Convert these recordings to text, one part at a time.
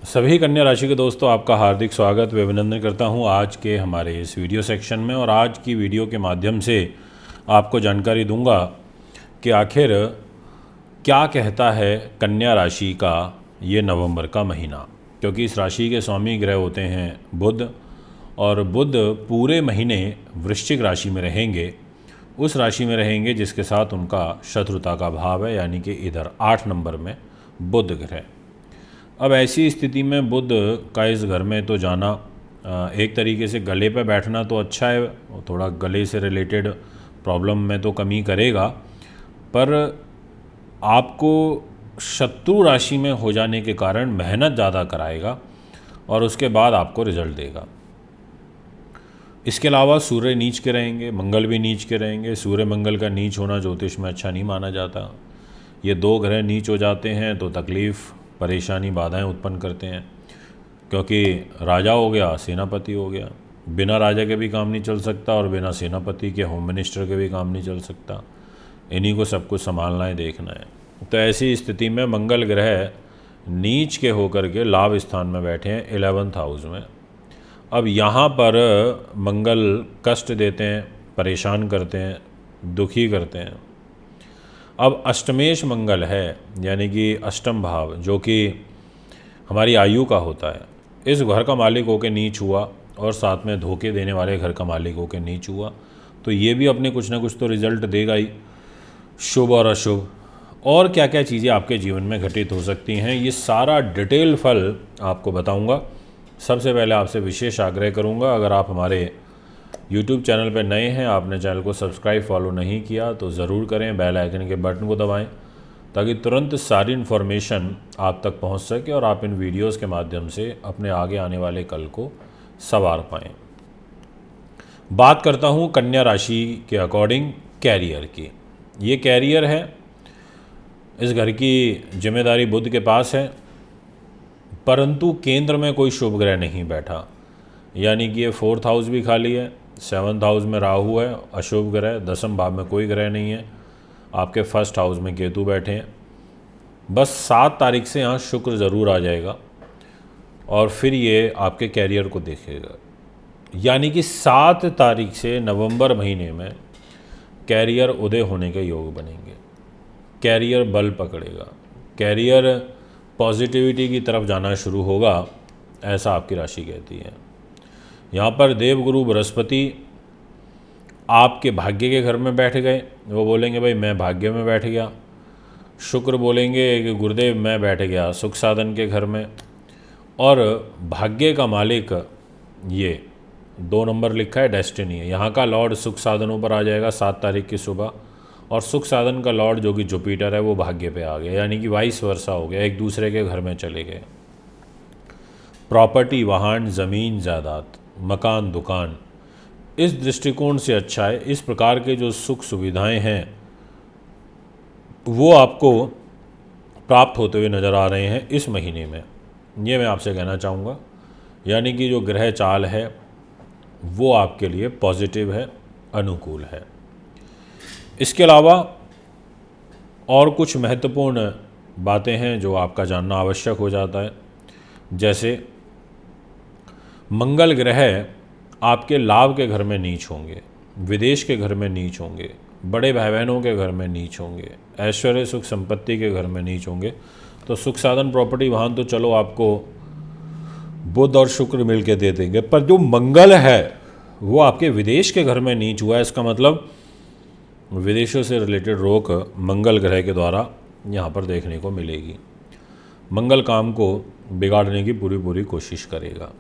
सभी कन्या राशि के दोस्तों, आपका हार्दिक स्वागत व अभिनंदन करता हूं आज के हमारे इस वीडियो सेक्शन में। और आज की वीडियो के माध्यम से आपको जानकारी दूंगा कि आखिर क्या कहता है कन्या राशि का ये नवंबर का महीना। क्योंकि इस राशि के स्वामी ग्रह होते हैं बुध, और बुध पूरे महीने वृश्चिक राशि में रहेंगे, उस राशि में रहेंगे जिसके साथ उनका शत्रुता का भाव है, यानी कि इधर 8 नंबर में बुध ग्रह। अब ऐसी स्थिति में बुध का इस घर में तो जाना एक तरीके से गले पे बैठना तो अच्छा है, थोड़ा गले से रिलेटेड प्रॉब्लम में तो कमी करेगा, पर आपको शत्रु राशि में हो जाने के कारण मेहनत ज़्यादा कराएगा और उसके बाद आपको रिजल्ट देगा। इसके अलावा सूर्य नीच के रहेंगे, मंगल भी नीच के रहेंगे। सूर्य मंगल का नीच होना ज्योतिष में अच्छा नहीं माना जाता। ये दो ग्रह नीच हो जाते हैं तो तकलीफ़, परेशानी, बाधाएं उत्पन्न करते हैं। क्योंकि राजा हो गया, सेनापति हो गया, बिना राजा के भी काम नहीं चल सकता और बिना सेनापति के, होम मिनिस्टर के भी काम नहीं चल सकता। इन्हीं को सब कुछ संभालना है, देखना है। तो ऐसी स्थिति में मंगल ग्रह नीच के होकर के लाभ स्थान में बैठे हैं 11th हाउस में। अब यहाँ पर मंगल कष्ट देते हैं, परेशान करते हैं, दुखी करते हैं। अब अष्टमेश मंगल है, यानी कि अष्टम भाव, जो कि हमारी आयु का होता है, इस घर का मालिक होकर नीच हुआ और साथ में धोखे देने वाले घर का मालिक होकर नीच हुआ, तो ये भी अपने कुछ ना कुछ तो रिजल्ट देगा ही, शुभ और अशुभ। और क्या क्या चीज़ें आपके जीवन में घटित हो सकती हैं, ये सारा डिटेल फल आपको बताऊंगा। सबसे पहले आपसे विशेष आग्रह करूंगा, अगर आप हमारे YouTube चैनल पर नए हैं, आपने चैनल को सब्सक्राइब फॉलो नहीं किया तो ज़रूर करें, बेल आइकन के बटन को दबाएं ताकि तुरंत सारी इन्फॉर्मेशन आप तक पहुंच सके और आप इन वीडियोस के माध्यम से अपने आगे आने वाले कल को संवार पाएँ। बात करता हूं कन्या राशि के अकॉर्डिंग कैरियर की। ये कैरियर है, इस घर की जिम्मेदारी बुध के पास है, परंतु केंद्र में कोई शुभ ग्रह नहीं बैठा, यानी कि ये 4th हाउस भी खाली है, 7th हाउस में राहु है, अशुभ ग्रह, 10th भाव में कोई ग्रह नहीं है, आपके 1st हाउस में केतु बैठे हैं। बस 7 तारीख से यहाँ शुक्र ज़रूर आ जाएगा और फिर ये आपके कैरियर को देखेगा, यानी कि 7 तारीख से नवंबर महीने में कैरियर उदय होने के योग बनेंगे, कैरियर बल पकड़ेगा, कैरियर पॉजिटिविटी की तरफ जाना शुरू होगा, ऐसा आपकी राशि कहती है। यहाँ पर देवगुरु बृहस्पति आपके भाग्य के घर में बैठ गए, वो बोलेंगे भाई मैं भाग्य में बैठ गया। शुक्र बोलेंगे कि गुरुदेव मैं बैठ गया सुख साधन के घर में। और भाग्य का मालिक ये 2 नंबर लिखा है, डेस्टिनी है, यहाँ का लॉर्ड सुख साधनों पर आ जाएगा 7 तारीख की सुबह, और सुख साधन का लॉर्ड जो कि जुपिटर है वो भाग्य पे आ गया, यानी कि वाइस वर्सा हो गया, एक दूसरे के घर में चले गए। प्रॉपर्टी, वाहन, ज़मीन, जायदाद, मकान, दुकान, इस दृष्टिकोण से अच्छा है। इस प्रकार के जो सुख सुविधाएं हैं वो आपको प्राप्त होते हुए नज़र आ रहे हैं इस महीने में, ये मैं आपसे कहना चाहूँगा। यानी कि जो ग्रह चाल है वो आपके लिए पॉजिटिव है, अनुकूल है। इसके अलावा और कुछ महत्वपूर्ण बातें हैं जो आपका जानना आवश्यक हो जाता है, जैसे मंगल ग्रह आपके लाभ के घर में नीच होंगे, विदेश के घर में नीच होंगे, बड़े भाई बहनों के घर में नीच होंगे, ऐश्वर्य सुख संपत्ति के घर में नीच होंगे। तो सुख साधन, प्रॉपर्टी, वाहन तो चलो आपको बुध और शुक्र मिल के दे देंगे, पर जो मंगल है वो आपके विदेश के घर में नीच हुआ है। इसका मतलब विदेशों से रिलेटेड रोक मंगल ग्रह के द्वारा यहाँ पर देखने को मिलेगी। मंगल काम को बिगाड़ने की पूरी कोशिश करेगा।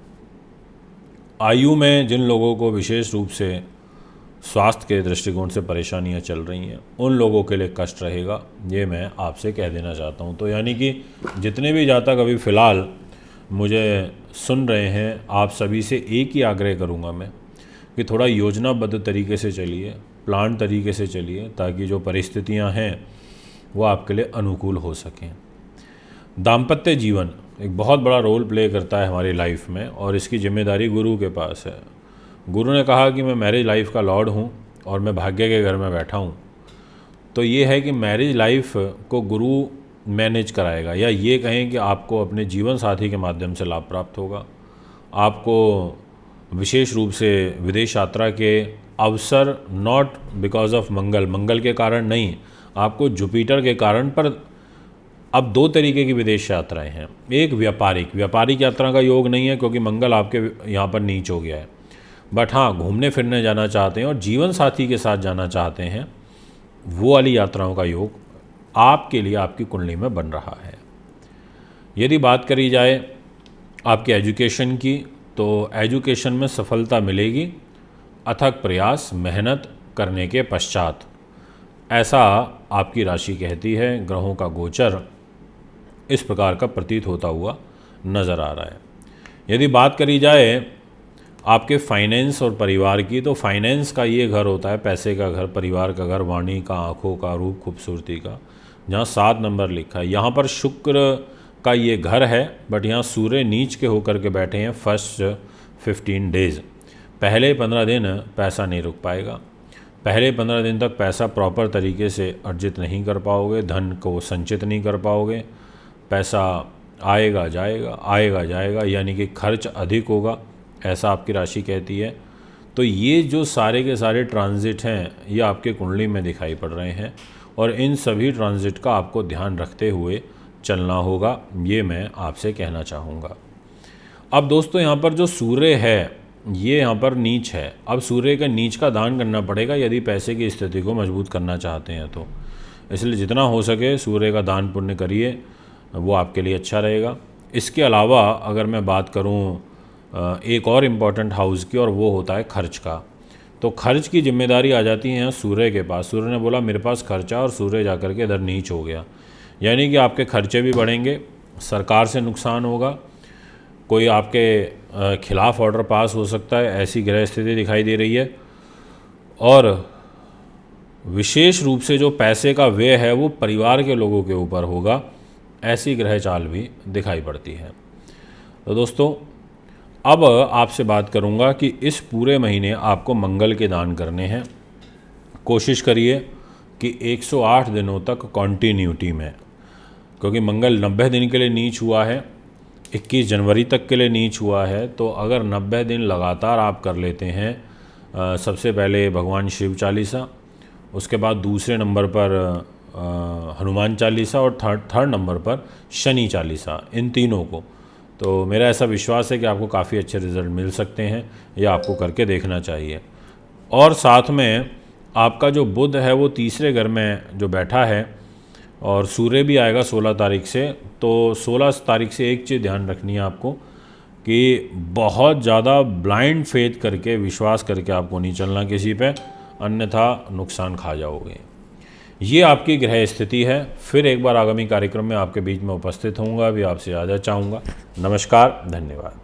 आयु में जिन लोगों को विशेष रूप से स्वास्थ्य के दृष्टिकोण से परेशानियां चल रही हैं, उन लोगों के लिए कष्ट रहेगा, ये मैं आपसे कह देना चाहता हूं। तो यानी कि जितने भी जातक अभी फ़िलहाल मुझे सुन रहे हैं, आप सभी से एक ही आग्रह करूंगा मैं कि थोड़ा योजनाबद्ध तरीके से चलिए, प्लान तरीके से चलिए, ताकि जो परिस्थितियां हैं वो आपके लिए अनुकूल हो सकें। दाम्पत्य जीवन एक बहुत बड़ा रोल प्ले करता है हमारी लाइफ में, और इसकी जिम्मेदारी गुरु के पास है। गुरु ने कहा कि मैं मैरिज लाइफ का लॉर्ड हूँ और मैं भाग्य के घर में बैठा हूँ, तो ये है कि मैरिज लाइफ को गुरु मैनेज कराएगा, या ये कहें कि आपको अपने जीवन साथी के माध्यम से लाभ प्राप्त होगा। आपको विशेष रूप से विदेश यात्रा के अवसर, नॉट बिकॉज ऑफ मंगल के कारण नहीं, आपको जुपिटर के कारण। पर अब दो तरीके की विदेश यात्राएं हैं। एक व्यापारिक यात्रा का योग नहीं है क्योंकि मंगल आपके यहाँ पर नीच हो गया है। बट हाँ, घूमने फिरने जाना चाहते हैं और जीवन साथी के साथ जाना चाहते हैं, वो वाली यात्राओं का योग आपके लिए आपकी कुंडली में बन रहा है। यदि बात करी जाए आपके एजुकेशन की, तो एजुकेशन में सफलता मिलेगी अथक प्रयास मेहनत करने के पश्चात, ऐसा आपकी राशि कहती है। ग्रहों का गोचर इस प्रकार का प्रतीत होता हुआ नज़र आ रहा है। यदि बात करी जाए आपके फाइनेंस और परिवार की, तो फाइनेंस का ये घर होता है पैसे का घर, परिवार का घर, वाणी का, आँखों का, रूप खूबसूरती का, जहाँ 7 नंबर लिखा है। यहाँ पर शुक्र का ये घर है, बट यहाँ सूर्य नीच के होकर के बैठे हैं फर्स्ट 15 डेज़। पहले 15 दिन पैसा नहीं रुक पाएगा। पहले 15 दिन तक पैसा प्रॉपर तरीके से अर्जित नहीं कर पाओगे, धन को संचित नहीं कर पाओगे। पैसा आएगा जाएगा, यानी कि खर्च अधिक होगा, ऐसा आपकी राशि कहती है। तो ये जो सारे के सारे ट्रांजिट हैं, ये आपके कुंडली में दिखाई पड़ रहे हैं और इन सभी ट्रांजिट का आपको ध्यान रखते हुए चलना होगा, ये मैं आपसे कहना चाहूँगा। अब दोस्तों, यहाँ पर जो सूर्य है ये यहाँ पर नीच है। अब सूर्य का नीच का दान करना पड़ेगा यदि पैसे की स्थिति को मजबूत करना चाहते हैं तो। इसलिए जितना हो सके सूर्य का दान पुण्य करिए, वो आपके लिए अच्छा रहेगा। इसके अलावा अगर मैं बात करूँ एक और इम्पॉर्टेंट हाउस की, और वो होता है खर्च का। तो खर्च की जिम्मेदारी आ जाती है सूर्य के पास। सूर्य ने बोला मेरे पास खर्चा, और सूर्य जाकर के इधर नीच हो गया, यानी कि आपके खर्चे भी बढ़ेंगे, सरकार से नुकसान होगा, कोई आपके खिलाफ ऑर्डर पास हो सकता है, ऐसी ग्रह स्थिति दिखाई दे रही है। और विशेष रूप से जो पैसे का व्यय है वो परिवार के लोगों के ऊपर होगा, ऐसी ग्रह चाल भी दिखाई पड़ती है। तो दोस्तों, अब आपसे बात करूंगा कि इस पूरे महीने आपको मंगल के दान करने हैं। कोशिश करिए कि 108 दिनों तक कॉन्टीन्यूटी में, क्योंकि मंगल 90 दिन के लिए नीच हुआ है, 21 जनवरी तक के लिए नीच हुआ है। तो अगर 90 दिन लगातार आप कर लेते हैं, सबसे पहले भगवान शिव चालीसा, उसके बाद दूसरे नंबर पर हनुमान चालीसा, और थर्ड नंबर पर शनि चालीसा, इन तीनों को, तो मेरा ऐसा विश्वास है कि आपको काफ़ी अच्छे रिज़ल्ट मिल सकते हैं। या आपको करके देखना चाहिए। और साथ में आपका जो बुध है वो तीसरे घर में जो बैठा है, और सूर्य भी आएगा 16 तारीख से। तो 16 तारीख से एक चीज़ ध्यान रखनी है आपको कि बहुत ज़्यादा ब्लाइंड फेथ करके, विश्वास करके आपको नहीं चलना किसी पे, अन्यथा नुकसान खा जाओगे। ये आपकी ग्रह स्थिति है। फिर एक बार आगामी कार्यक्रम में आपके बीच में उपस्थित होऊंगा, भी आपसे इजाज़त चाहूँगा। नमस्कार, धन्यवाद।